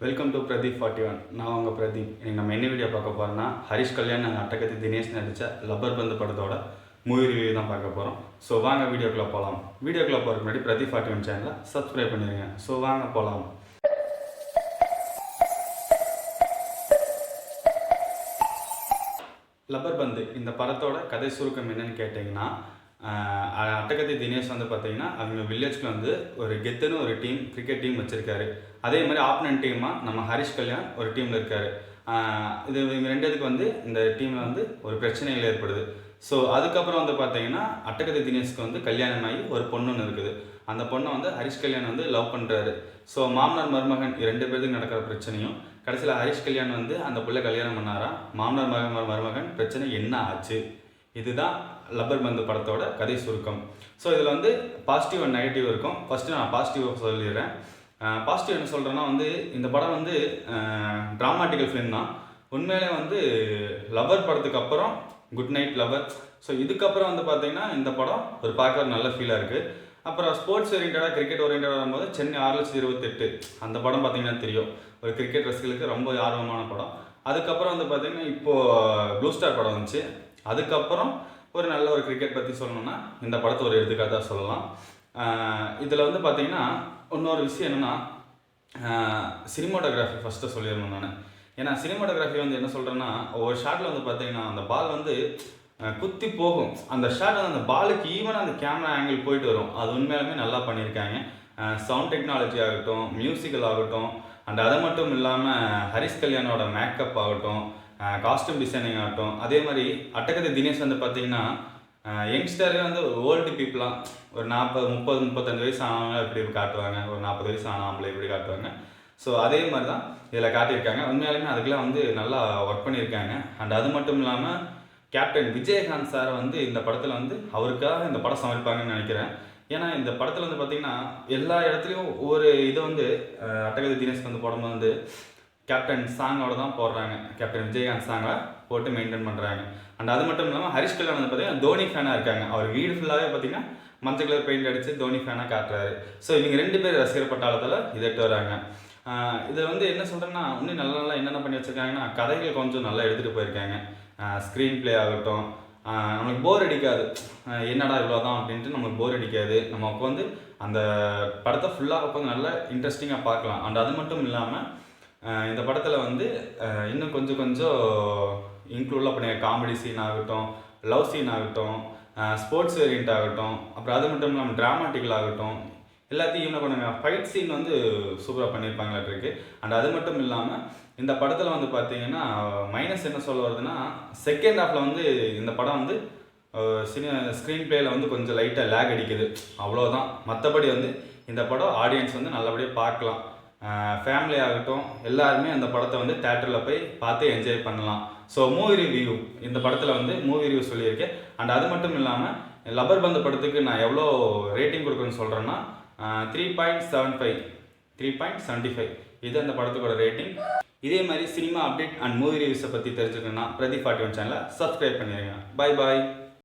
Welcome to Pradeep 41. நான் உங்கள் பிரதீப். இன்னைக்கு நம்ம என்ன வீடியோ பார்க்க போகிறோம்னா, ஹரிஷ் கல்யாண் அட்டகத்தி தினேஷ் நடித்த லப்பர் பந்து படத்தோட மூவி ரிவ்யூ தான் பார்க்க போகிறோம். ஸோ வாங்க வீடியோக்குள்ளே போகலாம். வீடியோக்குள்ளே போகிறதுக்கு முன்னாடி பிரதீப் 41 சேனலை சப்ஸ்கிரைப் பண்ணிடுங்க. ஸோ வாங்க போகலாம். லப்பர் பந்து இந்த படத்தோட கதை சுருக்கம் என்னன்னு கேட்டிங்கன்னா, அட்டகத்தி தினேஷ் வந்து பார்த்தீங்கன்னா அவங்க வில்லேஜ்க்கு வந்து ஒரு கெத்துன்னு ஒரு டீம் கிரிக்கெட் டீம் வச்சுருக்காரு. அதே மாதிரி ஆப்பனன்ட் டீமாக நம்ம ஹரிஷ் கல்யாண் ஒரு டீமில் இருக்கார். இது இவங்க ரெண்டுத்துக்கு வந்து இந்த டீமில் வந்து ஒரு பிரச்சனைகள் ஏற்படுது. ஸோ அதுக்கப்புறம் வந்து பார்த்தீங்கன்னா அட்டகத்தி தினேஷ்க்கு வந்து கல்யாணம் ஆகி ஒரு பொண்ணு ஒன்று இருக்குது. அந்த பொண்ணை வந்து ஹரிஷ் கல்யாண் வந்து லவ் பண்ணுறாரு. ஸோ மாமனார் மருமகன் ரெண்டு பேருக்கு நடக்கிற பிரச்சனையும் கடைசியில் ஹரிஷ் கல்யாண் வந்து அந்த பிள்ளை கல்யாணம் பண்ணாரா, மாமனார் மருமகன் பிரச்சனை என்ன ஆச்சு, இதுதான் லப்பர் பந்து படத்தோட கதை சுருக்கம். ஸோ இதில் வந்து பாசிட்டிவ் அண்ட் நெகட்டிவ் இருக்கும். ஃபஸ்ட்டு நான் பாசிட்டிவாக சொல்லிடுறேன். பாசிட்டிவ் என்ன சொல்கிறேன்னா வந்து இந்த படம் வந்து ட்ராமாட்டிக்கல் ஃபிலிம் தான். உண்மையிலே வந்து லவர் படத்துக்கு அப்புறம் குட் நைட் லவர். ஸோ இதுக்கப்புறம் வந்து பார்த்தீங்கன்னா இந்த படம் ஒரு பார்க்க ஒரு நல்ல ஃபீலாக இருக்குது. அப்புறம் ஸ்போர்ட்ஸ் ஓரியன்டாக கிரிக்கெட் ஓரியன்டாக வரும்போது சென்னை 6/28 அந்த படம் பார்த்தீங்கன்னா தெரியும், ஒரு கிரிக்கெட் ரசிகளுக்கு ரொம்ப ஆர்வமான படம். அதுக்கப்புறம் வந்து பார்த்தீங்கன்னா இப்போது ப்ளூ ஸ்டார் படம் வந்துச்சு. அதுக்கப்புறம் ஒரு நல்ல ஒரு கிரிக்கெட் பற்றி சொல்லணும்னா இந்த படத்தை ஒரு எடுத்துக்காட்டாக சொல்லலாம். இதில் வந்து பார்த்திங்கன்னா இன்னொரு விஷயம் என்னென்னா, சினிமாட்டோகிராஃபி ஃபஸ்ட்டு சொல்லிடணும் நான். ஏன்னா சினிமாட்டோகிராஃபி வந்து என்ன சொல்கிறேன்னா, ஒரு ஷாட்டில் வந்து பார்த்திங்கன்னா அந்த பால் வந்து குத்தி போகும். அந்த ஷாட் வந்து அந்த பாலுக்கு ஈவனாக அந்த கேமரா ஆங்கிள் போயிட்டு வரும். அது உண்மையாலுமே நல்லா பண்ணியிருக்காங்க. சவுண்ட் டெக்னாலஜி ஆகட்டும், மியூசிக்கல் ஆகட்டும், அண்ட் அது மட்டும் இல்லாமல் ஹரிஷ் கல்யாணோட மேக்கப் ஆகட்டும், காஸ்டியூம் டிசைனிங் ஆகட்டும். அதே மாதிரி அட்டகத்தி தினேஷ் வந்து பார்த்திங்கன்னா யங்ஸ்டரே வந்து ஓல்டு பீப்புளாக ஒரு 40-35 வயசு ஆனவங்க இப்படி காட்டுவாங்க, ஒரு 40 வயசு ஆன ஆம்பளை இப்படி காட்டுவாங்க. ஸோ அதே மாதிரி தான் இதில் காட்டியிருக்காங்க. உண்மையாலுமே அதுக்கெலாம் வந்து நல்லா ஒர்க் பண்ணியிருக்காங்க. அண்ட் அது மட்டும் இல்லாமல் கேப்டன் விஜயகாந்த் சார் வந்து இந்த படத்தில் வந்து அவருக்காக இந்த படம் சமைப்பாங்கன்னு நினைக்கிறேன். ஏன்னா இந்த படத்தில் வந்து பார்த்திங்கன்னா எல்லா இடத்துலையும் ஒரு இதை வந்து அட்டகத்தி தினேஷ்க்கு வந்து போடும்போது வந்து கேப்டன் சாங்கோட தான் போடுறாங்க. கேப்டன் விஜயகாந்த் சாங்கை போட்டு மெயின்டைன் பண்ணுறாங்க. அண்ட் அது மட்டும் இல்லாமல் ஹரிஷ் கல்யாண் வந்து பார்த்திங்கன்னா தோனி ஃபேனாக இருக்காங்க. அவர் வீடு ஃபுல்லாகவே பார்த்திங்கன்னா மஞ்சள் கலர் பெயிண்ட் அடித்து தோனி ஃபேனாக காட்டுறாரு. ஸோ இவங்க ரெண்டு பேர் ரசிகர் பட்டாளத்தில் இதை வராங்க. இதை வந்து என்ன சொல்கிறேன்னா இன்னும் நல்லா என்னென்ன பண்ணி வச்சுருக்காங்கன்னா, கதைகள் கொஞ்சம் நல்லா எடுத்துகிட்டு போயிருக்காங்க. ஸ்க்ரீன் ப்ளே ஆகட்டும், நம்மளுக்கு போர் அடிக்காது. என்னடா இவ்வளோ தான் அப்படின்ட்டு நம்மளுக்கு போர் அடிக்காது. நம்ம உட்காந்து அந்த படத்தை ஃபுல்லாக உட்காந்து நல்லா இன்ட்ரெஸ்டிங்காக பார்க்கலாம். அண்ட் அது மட்டும் இல்லாமல் இந்த படத்தில் வந்து இன்னும் கொஞ்சம் இன்க்ளூடாக பண்ண காமெடி சீன் ஆகட்டும், லவ் சீன் ஆகட்டும், ஸ்போர்ட்ஸ் வேரியண்ட் ஆகட்டும், அப்புறம் அது மட்டும் இல்லாமல் ட்ராமாட்டிக்கல் ஆகட்டும், எல்லாத்தையும் என்ன பண்ணுங்க ஃபைட் சீன் வந்து சூப்பராக பண்ணியிருப்பாங்களாட்டிருக்கு. அண்ட் அது மட்டும் இல்லாமல் இந்த படத்தில் வந்து பார்த்தீங்கன்னா மைனஸ் என்ன சொல்ல வருதுன்னா, செகண்ட் ஹாஃபில் வந்து இந்த படம் வந்து ஸ்க்ரீன் பிளேயில் வந்து கொஞ்சம் லைட்டாக லேக் அடிக்குது, அவ்வளோதான். மற்றபடி வந்து இந்த படம் ஆடியன்ஸ் வந்து நல்லபடியாக பார்க்கலாம். ஃபேமிலி ஆகட்டும் எல்லாருமே அந்த படத்தை வந்து தேட்டரில் போய் பார்த்து என்ஜாய் பண்ணலாம். ஸோ மூவி ரிவ்யூ இந்த படத்தில் வந்து மூவி ரிவ்யூ சொல்லியிருக்கேன். அண்ட் அது மட்டும் இல்லாமல் லப்பர் பந்து படத்துக்கு நான் எவ்வளோ ரேட்டிங் கொடுக்குறேன்னு சொல்கிறேன்னா 3.75 இது அந்த படத்துக்கோட ரேட்டிங். இதே மாதிரி சினிமா அப்டேட் அண்ட் மூவி ரிவ்யூஸை பற்றி தெரிஞ்சுக்கணுன்னா பிரதீப் 41 சேனலை சப்ஸ்கிரைப் பண்ணிடுங்க. பாய்.